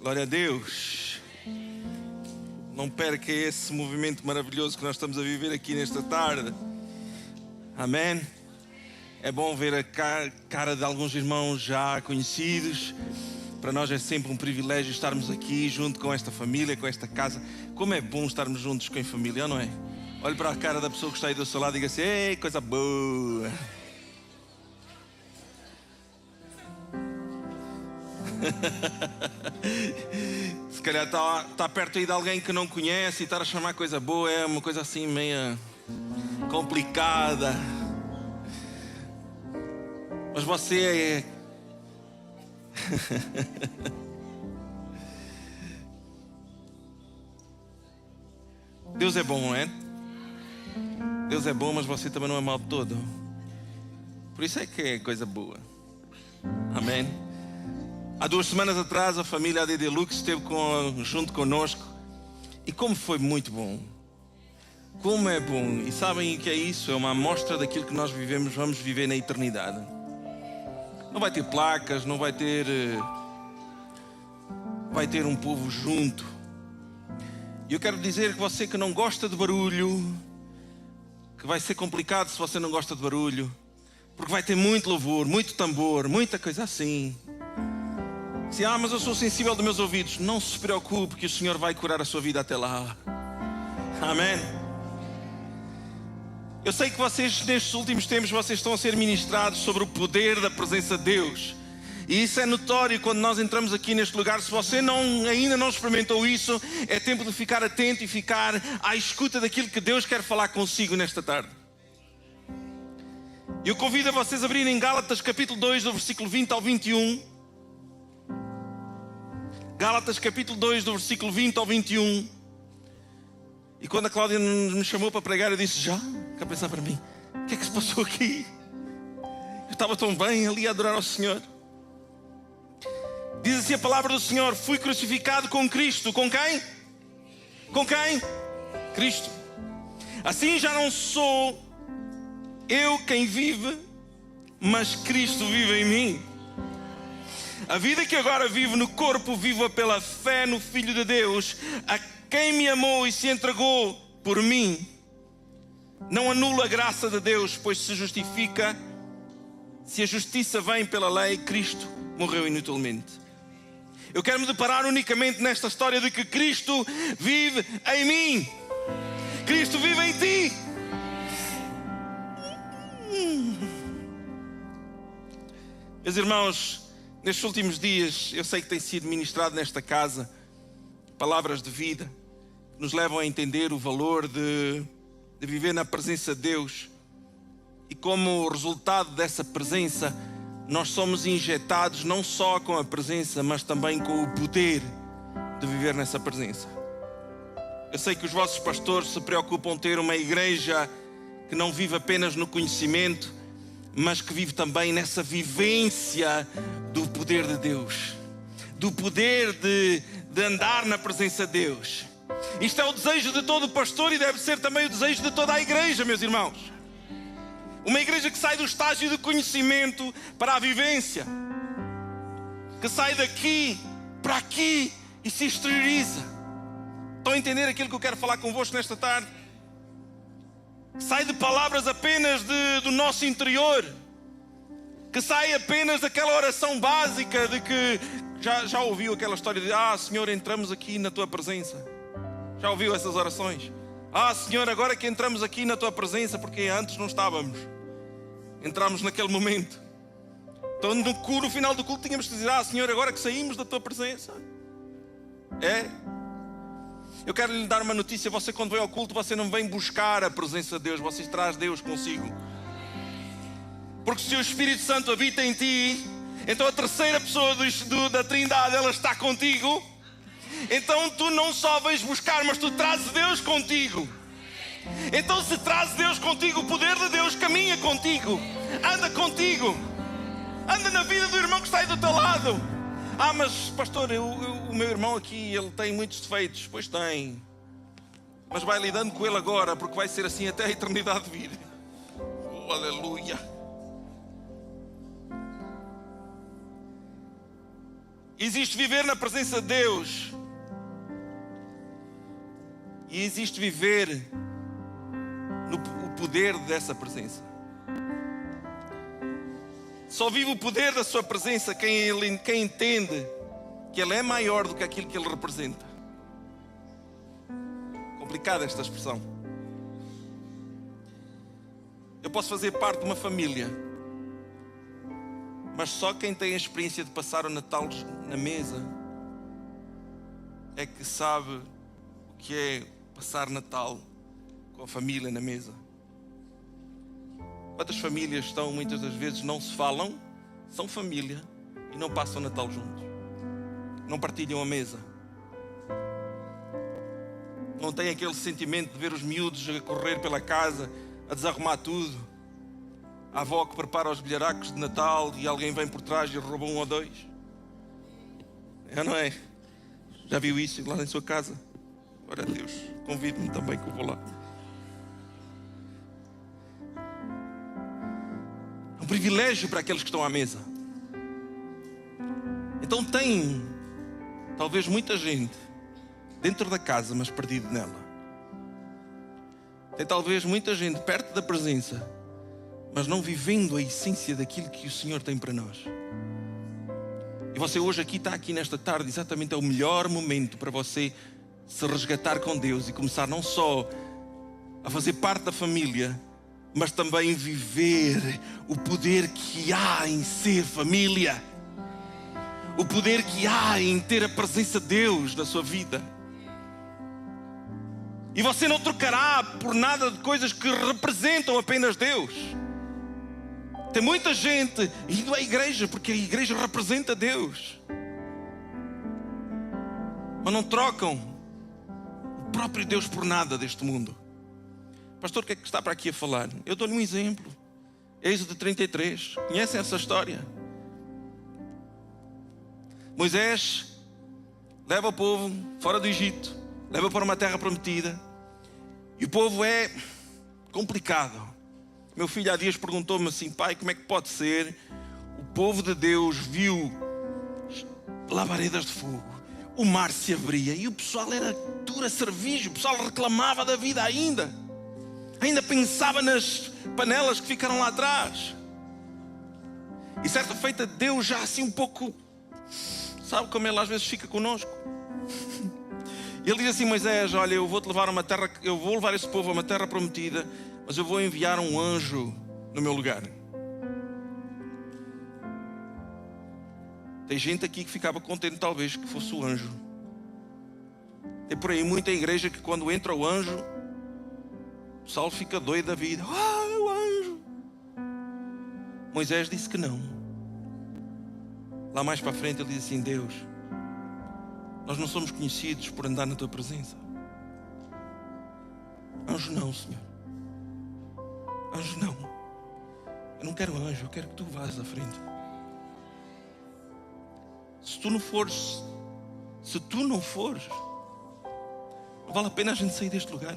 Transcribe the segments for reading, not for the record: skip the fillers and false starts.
Glória a Deus. Não perca esse movimento maravilhoso que nós estamos a viver aqui nesta tarde. Amém. É bom ver a cara de alguns irmãos já conhecidos. Para nós é sempre um privilégio estarmos aqui junto com esta família, com esta casa. Como é bom estarmos juntos com a família, não é? Olhe para a cara da pessoa que está aí do seu lado e diga assim: ei, coisa boa. Se calhar está perto aí de alguém que não conhece e estar a chamar coisa boa é uma coisa assim meio complicada. Mas você é... Deus é bom, não é? Deus é bom, mas você também não é mal todo. Por isso é que é coisa boa. Amém? Há 2 semanas atrás a família ADD Lux esteve junto conosco. E como foi muito bom. Como é bom. E sabem o que é isso? É uma amostra daquilo que nós vamos viver na eternidade. Não vai ter placas, não vai ter... Vai ter um povo junto. E eu quero dizer que você que não gosta de barulho, que vai ser complicado se você não gosta de barulho, porque vai ter muito louvor, muito tambor, muita coisa assim. Se mas eu sou sensível dos meus ouvidos, não se preocupe que o Senhor vai curar a sua vida até lá. Amém. Eu sei que vocês nestes últimos tempos vocês estão a ser ministrados sobre o poder da presença de Deus. E isso é notório quando nós entramos aqui neste lugar. Se você ainda não experimentou isso, é tempo de ficar atento e ficar à escuta daquilo que Deus quer falar consigo nesta tarde. Eu convido a vocês a abrirem Gálatas capítulo 2, do versículo 20 ao 21. Gálatas capítulo 2, do versículo 20 ao 21. E quando a Cláudia me chamou para pregar, eu disse: já? Fica a pensar para mim: o que é que se passou aqui? Eu estava tão bem ali a adorar ao Senhor. Diz assim a palavra do Senhor: fui crucificado com Cristo. Com quem? Com quem? Cristo. Assim já não sou eu quem vive, mas Cristo vive em mim. A vida que agora vivo no corpo, vivo pela fé no Filho de Deus, a quem me amou e se entregou por mim. Não anula a graça de Deus, pois se justifica, se a justiça vem pela lei, Cristo morreu inutilmente. Eu quero me deparar unicamente nesta história de que Cristo vive em mim. Cristo vive em ti. Meus irmãos, nestes últimos dias, eu sei que tem sido ministrado nesta casa palavras de vida que nos levam a entender o valor de viver na presença de Deus. E como resultado dessa presença, nós somos injetados não só com a presença, mas também com o poder de viver nessa presença. Eu sei que os vossos pastores se preocupam em ter uma igreja que não vive apenas no conhecimento, mas que vive também nessa vivência do poder de Deus, do poder de andar na presença de Deus. Isto é o desejo de todo pastor e deve ser também o desejo de toda a igreja, meus irmãos. Uma igreja que sai do estágio de conhecimento para a vivência, que sai daqui para aqui e se exterioriza. Estão a entender aquilo que eu quero falar convosco nesta tarde? Sai de palavras apenas do nosso interior, que sai apenas daquela oração básica de que já ouviu aquela história de: Senhor, entramos aqui na tua presença. Já ouviu essas orações? Senhor, agora que entramos aqui na tua presença, porque antes não estávamos. Entramos naquele momento. Então no final do culto tínhamos que dizer: Senhor, agora que saímos da tua presença. Eu quero lhe dar uma notícia: você quando vem ao culto, você não vem buscar a presença de Deus, você traz Deus consigo. Porque se o Espírito Santo habita em ti, então a terceira pessoa da Trindade, ela está contigo. Então tu não só vais buscar, mas tu trazes Deus contigo. Então se trazes Deus contigo, o poder de Deus caminha contigo, anda contigo, anda na vida do irmão que está aí do teu lado. Mas pastor, o meu irmão aqui, ele tem muitos defeitos. Pois tem, mas vai lidando com ele agora, porque vai ser assim até a eternidade vir. Aleluia. Existe viver na presença de Deus. E existe viver no poder dessa presença. Só vive o poder da sua presença quem entende que Ele é maior do que aquilo que Ele representa. Complicada esta expressão. Eu posso fazer parte de uma família, mas só quem tem a experiência de passar o Natal na mesa é que sabe o que é passar Natal com a família na mesa. Quantas famílias estão, muitas das vezes não se falam, são família e não passam Natal juntos, não partilham a mesa, não têm aquele sentimento de ver os miúdos a correr pela casa, a desarrumar tudo, a avó que prepara os bilharacos de Natal e alguém vem por trás e rouba um ou dois. É, não é? Já viu isso lá em sua casa? Glória a Deus, convide-me também que eu vou lá. É um privilégio para aqueles que estão à mesa. Então tem talvez muita gente dentro da casa, mas perdido nela. Tem talvez muita gente perto da presença, mas não vivendo a essência daquilo que o Senhor tem para nós. E você hoje está aqui nesta tarde, exatamente é o melhor momento para você se resgatar com Deus e começar não só a fazer parte da família, mas também viver o poder que há em ser família, o poder que há em ter a presença de Deus na sua vida. E você não trocará por nada de coisas que representam apenas Deus. Tem muita gente indo à igreja porque a igreja representa Deus, mas não trocam o próprio Deus por nada deste mundo. Pastor, o que é que está para aqui a falar? Eu dou-lhe um exemplo. Êxodo 33. Conhecem essa história? Moisés leva o povo fora do Egito, leva para uma terra prometida, e o povo é complicado. Meu filho há dias perguntou-me assim: pai, como é que pode ser? O povo de Deus viu labaredas de fogo, o mar se abria e o pessoal era dura cervijo, o pessoal reclamava da vida ainda pensava nas panelas que ficaram lá atrás. E certa feita Deus já assim um pouco, sabe como Ele às vezes fica conosco? Ele diz assim: Moisés, olha, eu vou levar esse povo a uma terra prometida, mas eu vou enviar um anjo no meu lugar. Tem gente aqui que ficava contente talvez que fosse o anjo. Tem por aí muita igreja que quando entra o anjo, o pessoal fica doido da vida. Ah, o anjo. Moisés disse que não. Lá mais para frente ele diz assim: Deus, nós não somos conhecidos por andar na tua presença. Anjo não, Senhor. Anjo não. Eu não quero anjo, eu quero que tu vás à frente. Se tu não fores, não vale a pena a gente sair deste lugar.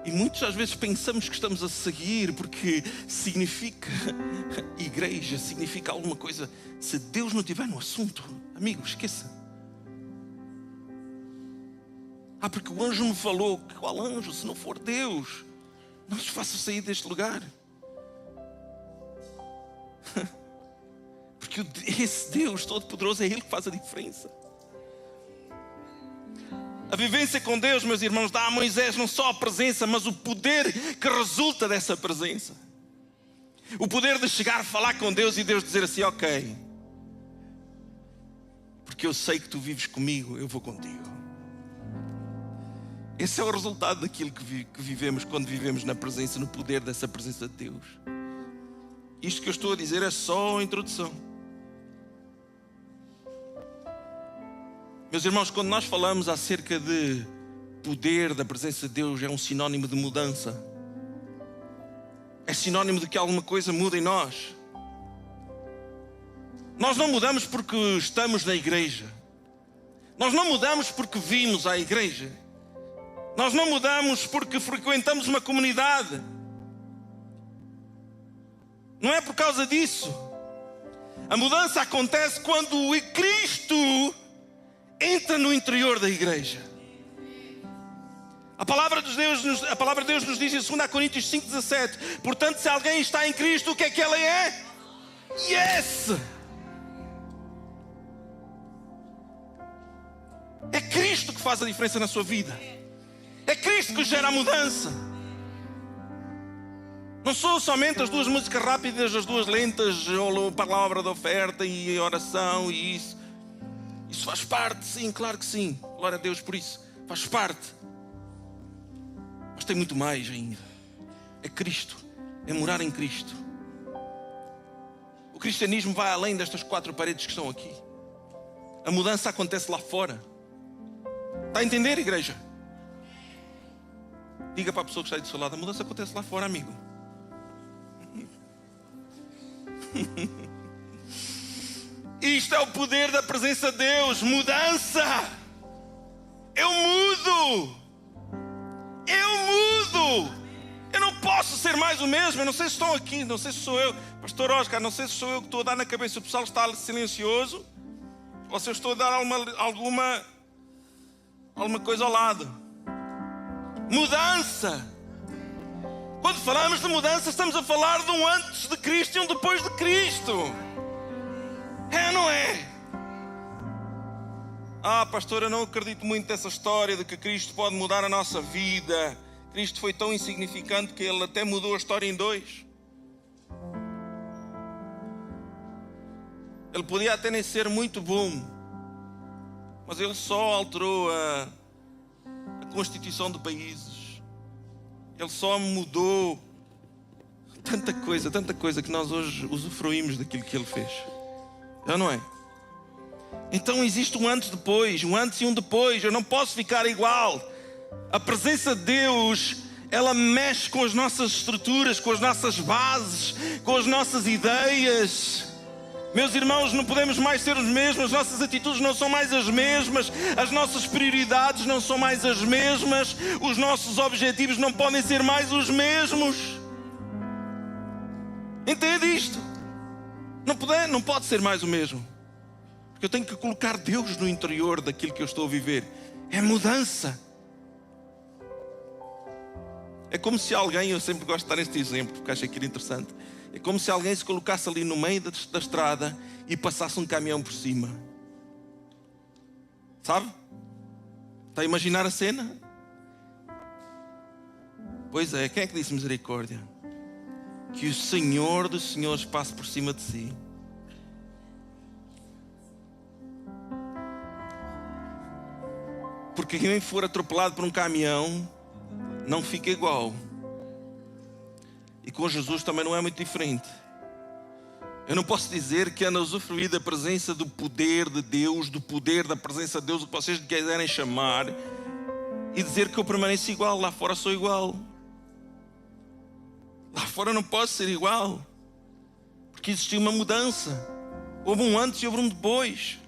E muitas às vezes pensamos que estamos a seguir porque significa igreja, significa alguma coisa. Se Deus não estiver no assunto, amigo, esqueça. Porque o anjo me falou. Qual anjo? Se não for Deus, não nos faça sair deste lugar. Porque esse Deus Todo-Poderoso é Ele que faz a diferença. A vivência com Deus, meus irmãos, dá a Moisés não só a presença, mas o poder que resulta dessa presença. O poder de chegar a falar com Deus e Deus dizer assim: ok, porque eu sei que tu vives comigo, eu vou contigo. Esse é o resultado daquilo que vivemos quando vivemos na presença, no poder dessa presença de Deus. Isto que eu estou a dizer é só a introdução. Meus irmãos, quando nós falamos acerca de poder da presença de Deus, é um sinónimo de mudança. É sinónimo de que alguma coisa muda em nós. Nós não mudamos porque estamos na igreja. Nós não mudamos porque vimos à igreja. Nós não mudamos porque frequentamos uma comunidade. Não é por causa disso. A mudança acontece quando o Cristo entra no interior da igreja. A palavra de Deus nos diz em 2 Coríntios 5,17: portanto, se alguém está em Cristo, o que é que ele é? Yes! É Cristo que faz a diferença na sua vida. É Cristo que gera a mudança. Não são somente as duas músicas rápidas, as duas lentas, ou a palavra da oferta e a oração e isso. Isso faz parte, sim, claro que sim. Glória a Deus por isso. Faz parte. Mas tem muito mais ainda. É Cristo. É morar em Cristo. O cristianismo vai além destas 4 paredes que estão aqui. A mudança acontece lá fora. Está a entender, igreja? Diga para a pessoa que está aí do seu lado: a mudança acontece lá fora, amigo. Isto é o poder da presença de Deus. Mudança. Eu mudo. Eu não posso ser mais o mesmo. Eu não sei se estão aqui, não sei se sou eu, pastor Oscar, não sei se sou eu que estou a dar na cabeça. O pessoal está silencioso, ou se eu estou a dar alguma coisa ao lado. Mudança. Quando falamos de mudança, estamos a falar de um antes de Cristo e um depois de Cristo. É ou não é? Pastor, eu não acredito muito nessa história de que Cristo pode mudar a nossa vida. Cristo foi tão insignificante que Ele até mudou a história em 2. Ele podia até nem ser muito bom, mas Ele só alterou a constituição de países. Ele só mudou tanta coisa que nós hoje usufruímos daquilo que Ele fez. É ou não é? Então existe um antes e depois, um antes e um depois. Eu não posso ficar igual. A presença de Deus, ela mexe com as nossas estruturas, com as nossas bases, com as nossas ideias. Meus irmãos, não podemos mais ser os mesmos. As nossas atitudes não são mais as mesmas. As nossas prioridades não são mais as mesmas. Os nossos objetivos não podem ser mais os mesmos. Entende isto? Não pode ser mais o mesmo. Porque eu tenho que colocar Deus no interior daquilo que eu estou a viver. É mudança. É como se alguém, eu sempre gosto de dar este exemplo porque acho aquilo interessante. É como se alguém se colocasse ali no meio da estrada e passasse um caminhão por cima. Sabe? Está a imaginar a cena? Pois é, quem é que disse misericórdia? Que o Senhor dos Senhores passe por cima de si. Porque quem for atropelado por um caminhão não fica igual. E com Jesus também não é muito diferente. Eu não posso dizer que ando a usufruir da presença do poder de Deus, do poder da presença de Deus, o que vocês quiserem chamar, e dizer que eu permaneço igual. Lá fora sou igual. Lá fora não posso ser igual. Porque existiu uma mudança. Houve um antes e houve um depois.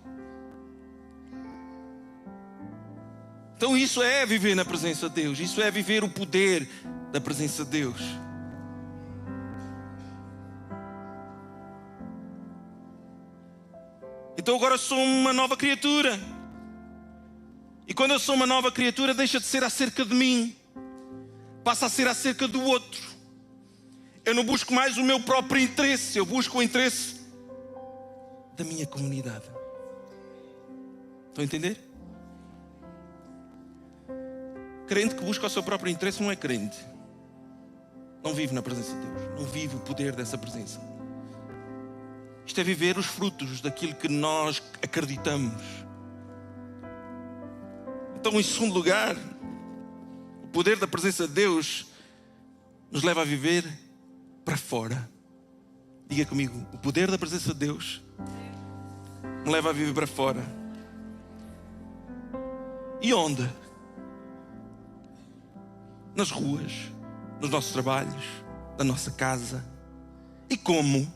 Então isso é viver na presença de Deus. Isso é viver o poder da presença de Deus. Então agora sou uma nova criatura. E quando eu sou uma nova criatura, deixa de ser acerca de mim. Passa a ser acerca do outro. Eu não busco mais o meu próprio interesse. Eu busco o interesse da minha comunidade. Estão a entender? Crente que busca o seu próprio interesse não é crente. Não vive na presença de Deus. Não vive o poder dessa presença. Isto é viver os frutos daquilo que nós acreditamos. Então, em segundo lugar, o poder da presença de Deus nos leva a viver para fora. Diga comigo, o poder da presença de Deus me leva a viver para fora. E onde? Nas ruas, nos nossos trabalhos, na nossa casa. E como?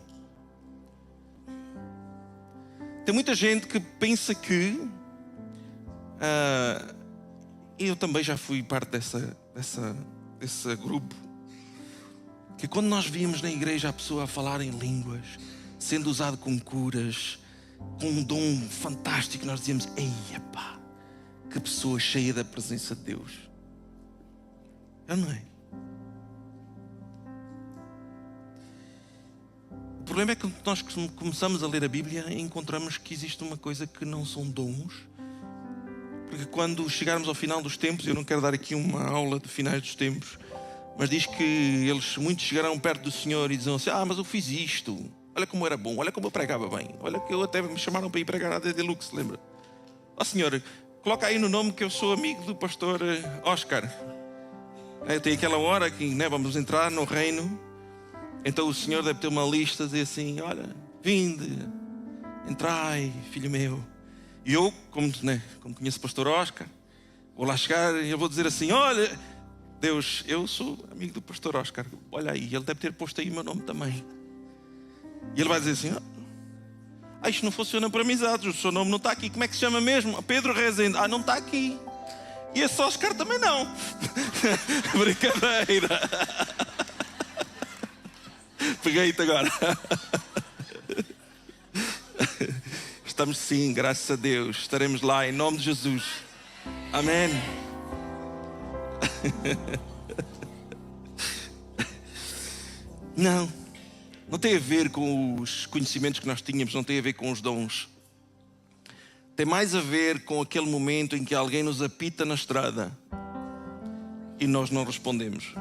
Tem muita gente que pensa que eu também já fui parte desse grupo, que quando nós víamos na igreja a pessoa a falar em línguas, sendo usado com curas, com um dom fantástico. Nós dizíamos: eia pá, que pessoa cheia da presença de Deus. Não é? O problema é que quando nós começamos a ler a Bíblia, encontramos que existe uma coisa que não são dons. Porque quando chegarmos ao final dos tempos, eu não quero dar aqui uma aula de finais dos tempos, mas diz que muitos chegarão perto do Senhor e dizem assim: mas eu fiz isto, olha como era bom, olha como eu pregava bem, olha que eu até me chamaram para ir pregar à Deluxe, lembra? Senhor, coloca aí no nome que eu sou amigo do pastor Oscar. Tem aquela hora que vamos entrar no reino, então o Senhor deve ter uma lista a dizer assim: olha, vinde, entrai, filho meu. E eu, como conheço o pastor Oscar, vou lá chegar e eu vou dizer assim: olha, Deus, eu sou amigo do pastor Oscar, olha aí, ele deve ter posto aí o meu nome também. E ele vai dizer assim: isto não funciona por amizades, o seu nome não está aqui, como é que se chama mesmo? Pedro Rezende. Não está aqui. E esse Oscar também não. Brincadeira. Peguei-te agora. Estamos sim, graças a Deus. Estaremos lá em nome de Jesus. Amém. Não tem a ver com os conhecimentos que nós tínhamos, não tem a ver com os dons. Tem mais a ver com aquele momento em que alguém nos apita na estrada e nós não respondemos.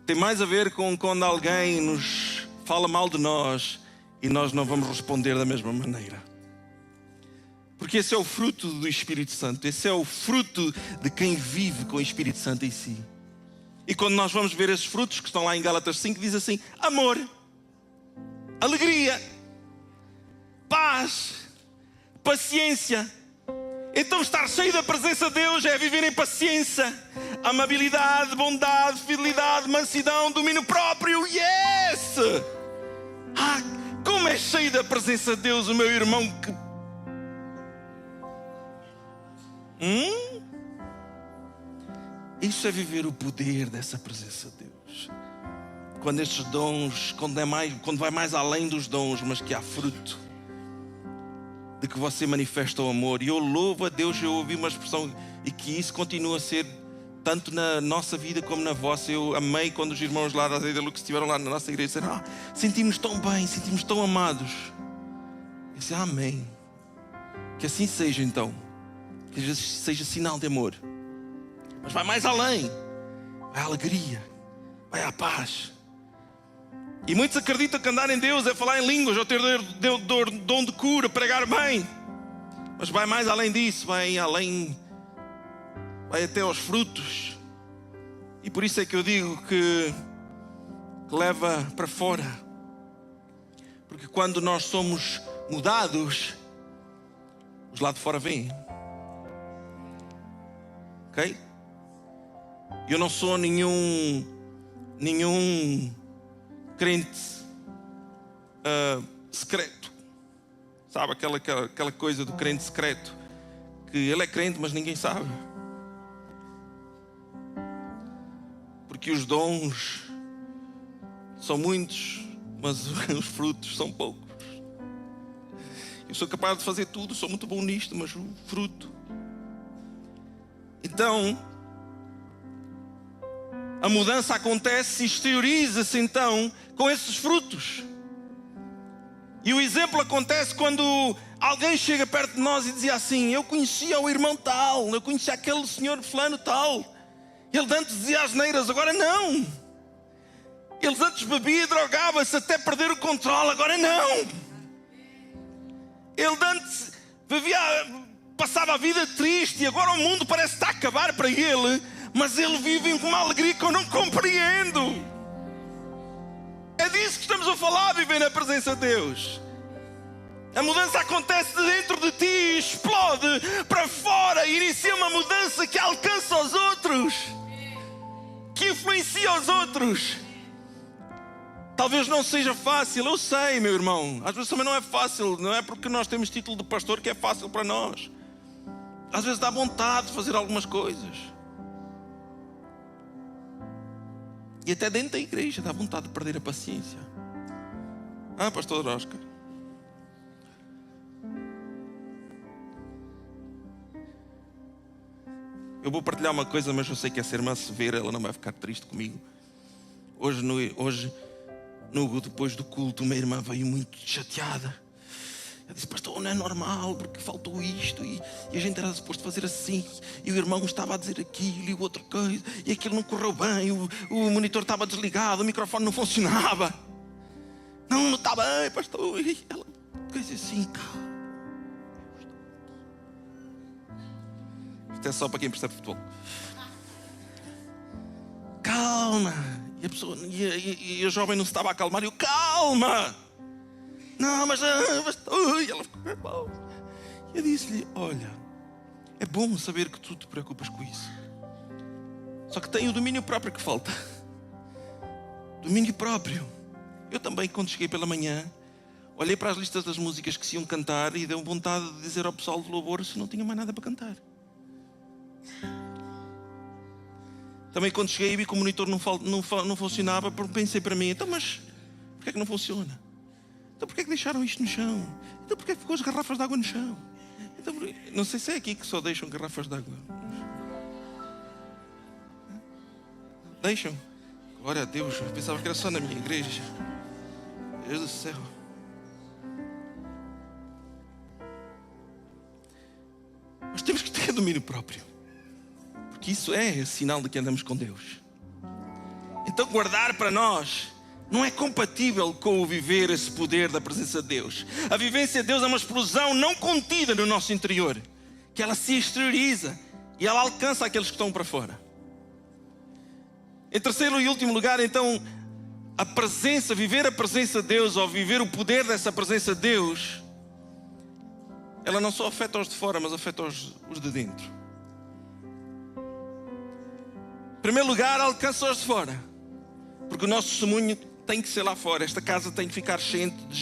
Tem mais a ver com quando alguém nos fala mal de nós e nós não vamos responder da mesma maneira. Porque esse é o fruto do Espírito Santo. Esse é o fruto de quem vive com o Espírito Santo em si. E quando nós vamos ver esses frutos que estão lá em Gálatas 5, diz assim: amor, alegria, paz, paciência. Então estar cheio da presença de Deus é viver em paciência, amabilidade, bondade, fidelidade, mansidão, domínio próprio. Yes! Como é cheio da presença de Deus o meu irmão que... Isso é viver o poder dessa presença de Deus. Quando estes dons, quando vai mais além dos dons, mas que há fruto de que você manifesta o amor. E eu louvo a Deus, eu ouvi uma expressão, e que isso continua a ser tanto na nossa vida como na vossa. Eu amei quando os irmãos lá da Deluxe estiveram lá na nossa igreja e disseram: sentimos tão bem, sentimos tão amados. Eu disse: amém. Que assim seja então. Que seja sinal de amor. Mas vai mais além. Vai a alegria, vai a paz. E muitos acreditam que andar em Deus é falar em línguas, ou ter dom de cura, pregar bem. Mas vai mais além disso, vai além, vai até aos frutos. E por isso é que eu digo que leva para fora. Porque quando nós somos mudados, os lá de fora vêm. Ok? Eu não sou nenhum crente secreto. Sabe aquela coisa do crente secreto, que ele é crente mas ninguém sabe. Porque os dons são muitos, mas os frutos são poucos. Eu sou capaz de fazer tudo, sou muito bom nisto, mas o fruto... Então, a mudança acontece e exterioriza-se então com esses frutos. E o exemplo acontece quando alguém chega perto de nós e dizia assim: eu conhecia o irmão tal, eu conhecia aquele senhor fulano tal. Ele antes dizia asneiras, agora não. Ele antes bebia e drogava-se até perder o controle, agora não. Ele antes passava a vida triste e agora o mundo parece estar a acabar para ele, mas ele vive com uma alegria que eu não compreendo. É disso que estamos a falar, viver na presença de Deus. A mudança acontece dentro de ti, explode para fora e inicia uma mudança que alcança os outros, que influencia os outros. Talvez não seja fácil, eu sei, meu irmão. Às vezes também não é fácil, não é porque nós temos título de pastor que é fácil para nós. Às vezes dá vontade de fazer algumas coisas. E até dentro da igreja dá vontade de perder a paciência. Pastor Oscar. Eu vou partilhar uma coisa, mas eu sei que essa irmã, se ver, ela não vai ficar triste comigo. Hoje, depois do culto, uma irmã veio muito chateada. Ela disse: pastor, não é normal, porque faltou isto e a gente era suposto fazer assim, e o irmão estava a dizer aquilo e o outro coisa, e aquilo não correu bem, o monitor estava desligado, o microfone não funcionava. Não está bem, pastor. E ela coisa assim, calma. Isto é só para quem percebe futebol. Calma. E a pessoa, e a jovem não se estava a acalmar. E eu: calma. Não, mas e ela ficou mal. E eu disse-lhe: olha, é bom saber que tu te preocupas com isso. Só que tem o domínio próprio que falta. Domínio próprio. Eu também, quando cheguei pela manhã, olhei para as listas das músicas que se iam cantar e deu vontade de dizer ao pessoal de louvor se não tinha mais nada para cantar. Também, quando cheguei e vi que o monitor não funcionava, pensei para mim: então, mas porquê é que não funciona? Então porquê é que deixaram isto no chão? Então porquê é que ficou as garrafas de água no chão? Então, não sei se é aqui que só deixam garrafas de água. Deixam? Glória a Deus, eu pensava que era só na minha igreja. Deus do céu. Mas temos que ter domínio próprio, porque isso é sinal de que andamos com Deus. Então guardar para nós não é compatível com o viver esse poder da presença de Deus. A vivência de Deus é uma explosão não contida no nosso interior, que ela se exterioriza e ela alcança aqueles que estão para fora. Em terceiro e último lugar, então, a presença, viver a presença de Deus, ou viver o poder dessa presença de Deus, ela não só afeta os de fora, mas afeta os de dentro. Em primeiro lugar, alcança os de fora, porque o nosso testemunho tem que ser lá fora. Esta casa tem que ficar cheia de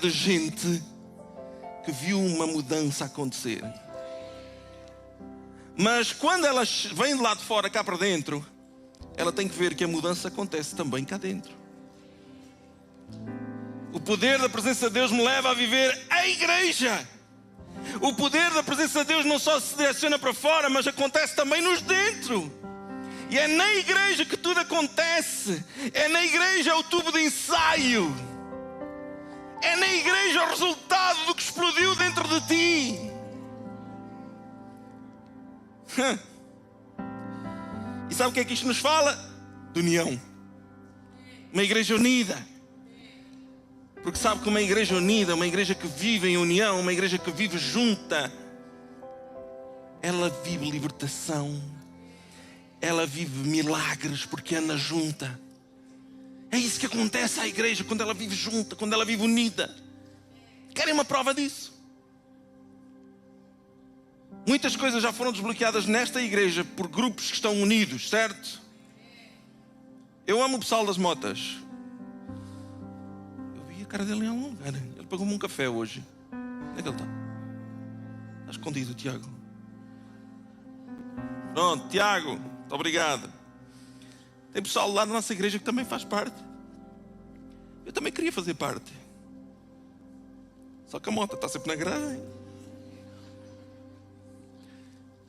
gente que viu uma mudança acontecer. Mas quando ela vem de lá de fora cá para dentro, ela tem que ver que a mudança acontece também cá dentro. O poder da presença de Deus me leva a viver a igreja. O poder da presença de Deus não só se direciona para fora, mas acontece também nos dentro. E é na igreja que tudo acontece. É na igreja o tubo de ensaio. É na igreja o resultado do que explodiu dentro de ti. E sabe o que é que isto nos fala? De união. Uma igreja unida. Porque sabe que uma igreja unida, uma igreja que vive em união, uma igreja que vive junta, ela vive libertação, ela vive milagres, porque anda junta. É isso que acontece à igreja quando ela vive junta, quando ela vive unida. Querem uma prova disso? Muitas coisas já foram desbloqueadas nesta igreja por grupos que estão unidos, certo? Eu amo o pessoal das motas. Eu vi a cara dele em algum lugar. Ele pagou-me um café hoje. Onde é que ele está? Está escondido, Tiago. Pronto, Tiago, muito obrigado. Tem pessoal lá da nossa igreja que também faz parte. Eu também queria fazer parte. Só que a moto está sempre na garagem.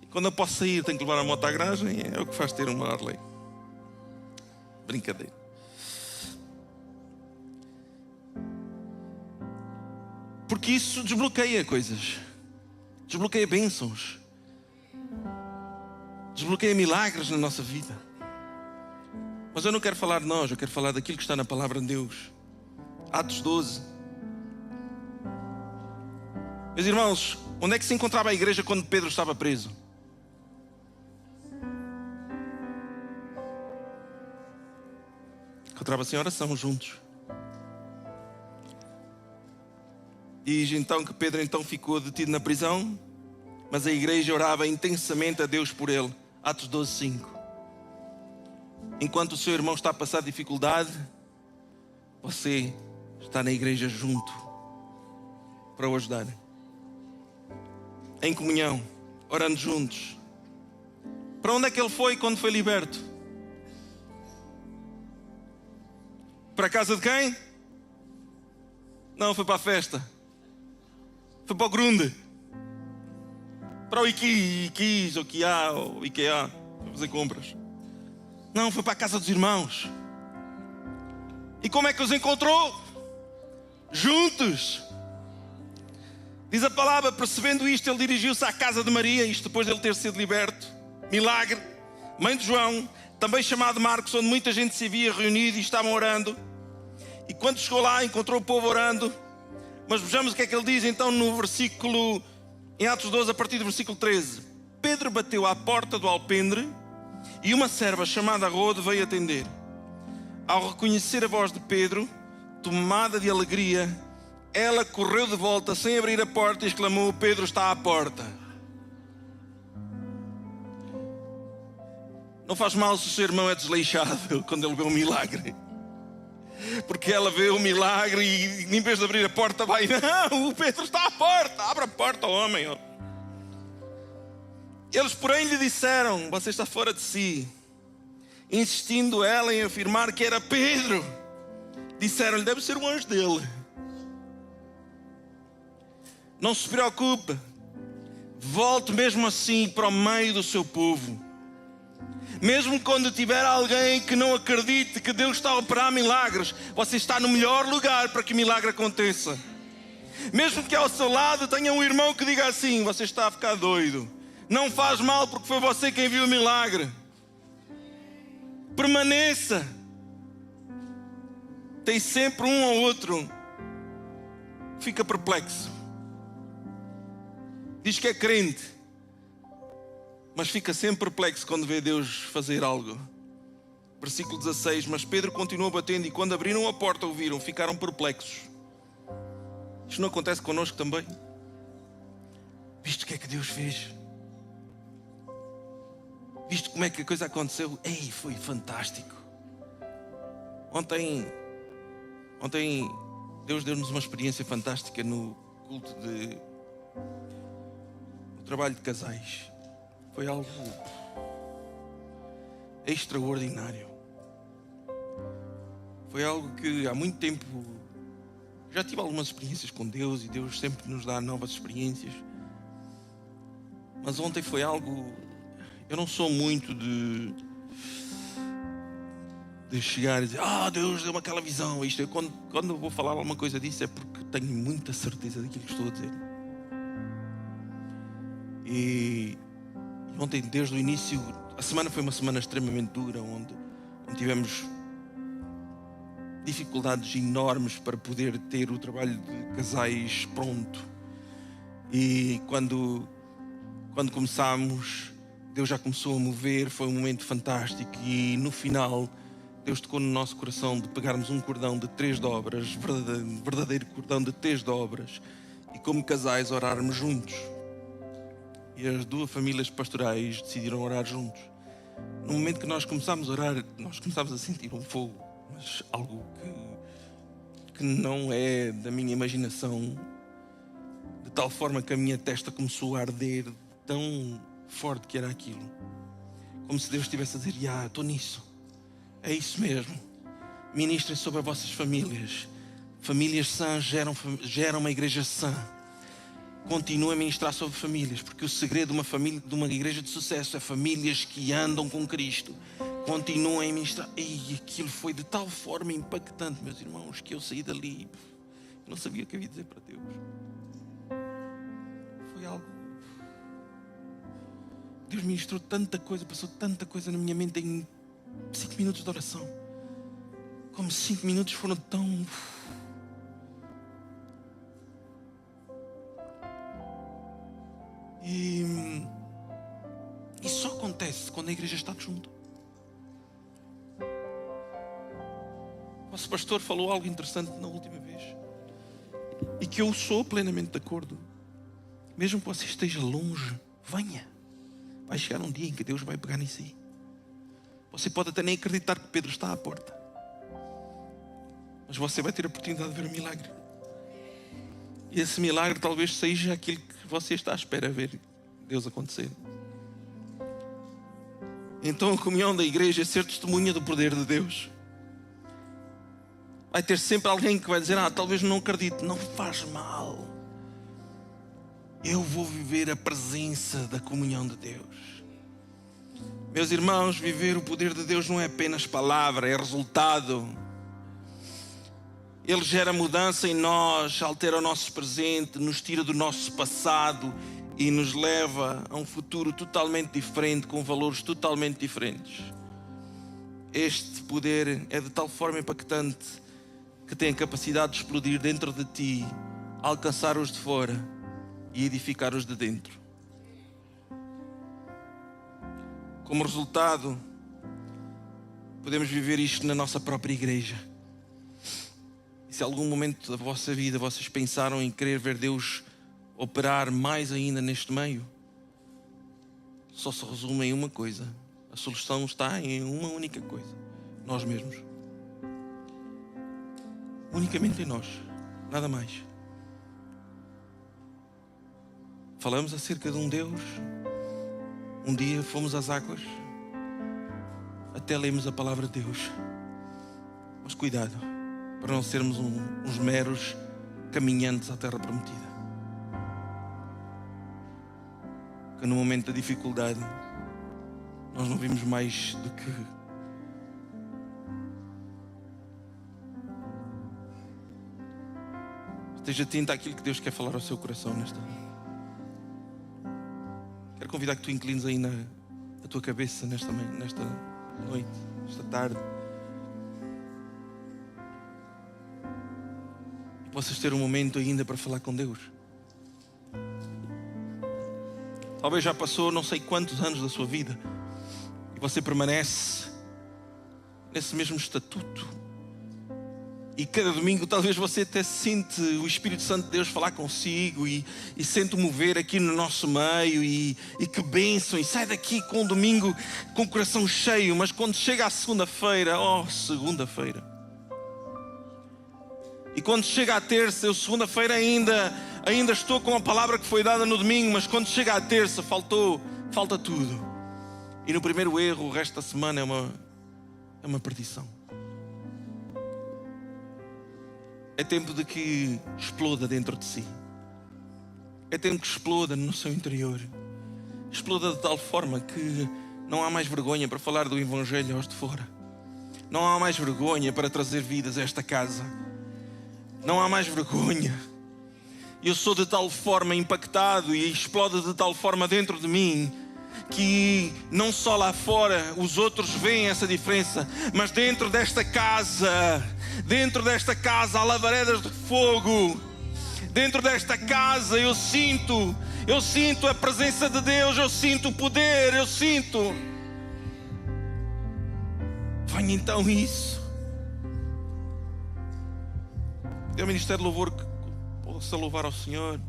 E quando eu posso sair, tenho que levar a moto à garagem. É o que faz ter uma Harley. Brincadeira. Porque isso desbloqueia coisas. Desbloqueia bênçãos. Desbloqueia milagres na nossa vida. Mas eu não quero falar de nós, eu quero falar daquilo que está na palavra de Deus. Atos 12. Meus irmãos, onde é que se encontrava a igreja quando Pedro estava preso? Encontrava-se em oração juntos. Diz então que Pedro então ficou detido na prisão, mas a igreja orava intensamente a Deus por ele. Atos 12, 5. Enquanto o seu irmão está a passar dificuldade, você está na igreja junto para o ajudar. Em comunhão, orando juntos. Para onde é que ele foi quando foi liberto? para a casa de quem? Não, foi para a festa. Foi para o Grunde. Para o Ikea, ou Ikea, para fazer compras. Não, foi para a casa dos irmãos. E como é que os encontrou? Juntos. Diz a palavra, percebendo isto, ele dirigiu-se à casa de Maria, isto depois de ele ter sido liberto. Milagre. Mãe de João, também chamado Marcos, onde muita gente se havia reunido e estavam orando. E quando chegou lá, encontrou o povo orando. Mas vejamos o que é que ele diz então no versículo, em Atos 12, a partir do versículo 13. Pedro bateu à porta do alpendre e uma serva chamada Rode veio atender. Ao reconhecer a voz de Pedro, tomada de alegria, ela correu de volta sem abrir a porta e exclamou: Pedro está à porta. Não faz mal se o seu irmão é desleixado quando ele vê um milagre. Porque ela vê o milagre e em vez de abrir a porta vai: não, o Pedro está à porta, abre a porta, homem. Eles porém lhe disseram: você está fora de si. Insistindo ela em afirmar que era Pedro, disseram-lhe: deve ser um anjo dele. Não se preocupe, volte mesmo assim para o meio do seu povo. Mesmo quando tiver alguém que não acredite que Deus está a operar milagres, você está no melhor lugar para que milagre aconteça. Mesmo que ao seu lado tenha um irmão que diga assim: você está a ficar doido. Não faz mal, porque foi você quem viu o milagre. Permaneça. Tem sempre um ou outro que fica perplexo. Diz que é crente, mas fica sempre perplexo quando vê Deus fazer algo. Versículo 16. Mas Pedro continuou batendo e quando abriram a porta o viram, ficaram perplexos. Isto não acontece connosco também? Viste o que é que Deus fez? Viste como é que a coisa aconteceu? Ei, foi fantástico. Ontem Deus deu-nos uma experiência fantástica no culto no trabalho de casais. Foi algo extraordinário. Foi algo que há muito tempo já tive algumas experiências com Deus e Deus sempre nos dá novas experiências. Mas ontem foi algo... Eu não sou muito de chegar e dizer: Deus deu-me aquela visão. Isto, quando eu vou falar alguma coisa disso é porque tenho muita certeza daquilo que estou a dizer. E ontem, desde o início, a semana foi uma semana extremamente dura, onde tivemos dificuldades enormes para poder ter o trabalho de casais pronto. E quando começámos, Deus já começou a mover, foi um momento fantástico. E no final, Deus tocou no nosso coração de pegarmos um cordão de 3 dobras, verdadeiro cordão de 3 dobras, e como casais orarmos juntos. E as 2 famílias pastorais decidiram orar juntos. No momento que nós começámos a orar, nós começámos a sentir um fogo, mas algo que não é da minha imaginação, de tal forma que a minha testa começou a arder, tão forte que era aquilo. Como se Deus estivesse a dizer: estou nisso. É isso mesmo. Ministrem sobre as vossas famílias. Famílias sãs geram uma igreja sã. Continue a ministrar sobre famílias, porque o segredo de uma igreja de sucesso é famílias que andam com Cristo. Continuem a ministrar. E aquilo foi de tal forma impactante, meus irmãos, que eu saí dali, não sabia o que havia de dizer para Deus. Foi algo... Deus ministrou tanta coisa, passou tanta coisa na minha mente em 5 minutos de oração. Como 5 minutos foram tão... E só acontece quando a igreja está junto. O nosso pastor falou algo interessante na última vez, e que eu sou plenamente de acordo. Mesmo que você esteja longe, venha. Vai chegar um dia em que Deus vai pegar nisso aí. Você pode até nem acreditar que Pedro está à porta, mas você vai ter a oportunidade de ver um milagre. E esse milagre talvez seja aquilo que você está à espera de ver Deus acontecer. Então a comunhão da igreja é ser testemunha do poder de Deus. Vai ter sempre alguém que vai dizer: talvez não acredite. Não faz mal. Eu vou viver a presença da comunhão de Deus. Meus irmãos, viver o poder de Deus não é apenas palavra, é resultado. Ele gera mudança em nós, altera o nosso presente, nos tira do nosso passado e nos leva a um futuro totalmente diferente, com valores totalmente diferentes. Este poder é de tal forma impactante que tem a capacidade de explodir dentro de ti, alcançar os de fora e edificar os de dentro. Como resultado, podemos viver isto na nossa própria igreja. E se em algum momento da vossa vida vocês pensaram em querer ver Deus operar mais ainda neste meio, só se resume em uma coisa. A solução está em uma única coisa: nós mesmos. Unicamente em nós, nada mais. Falamos acerca de um Deus. Um dia fomos às águas, até lemos a palavra de Deus. Mas cuidado, para não sermos uns meros caminhantes à terra prometida. Que no momento da dificuldade nós não vimos mais do que esteja atento àquilo que Deus quer falar ao seu coração nesta noite. Quero convidar que tu inclines aí a tua cabeça nesta noite, esta tarde. E possas ter um momento ainda para falar com Deus. Talvez já passou não sei quantos anos da sua vida e você permanece nesse mesmo estatuto. E cada domingo talvez você até sente o Espírito Santo de Deus falar consigo e sente o mover aqui no nosso meio e que bênção, e sai daqui com um domingo com o coração cheio, mas quando chega à segunda-feira, segunda-feira, e quando chega à terça, eu segunda-feira ainda estou com a palavra que foi dada no domingo, mas quando chega à terça falta tudo, e no primeiro erro o resto da semana é uma perdição. É tempo de que exploda dentro de si. É tempo que exploda no seu interior. Exploda de tal forma que não há mais vergonha para falar do Evangelho aos de fora. Não há mais vergonha para trazer vidas a esta casa. Não há mais vergonha. Eu sou de tal forma impactado e explode de tal forma dentro de mim que não só lá fora os outros veem essa diferença, mas dentro desta casa há lavaredas de fogo. Dentro desta casa eu sinto a presença de Deus, eu sinto o poder, eu sinto. Venha então isso. É o Ministério de Louvor que possa louvar ao Senhor.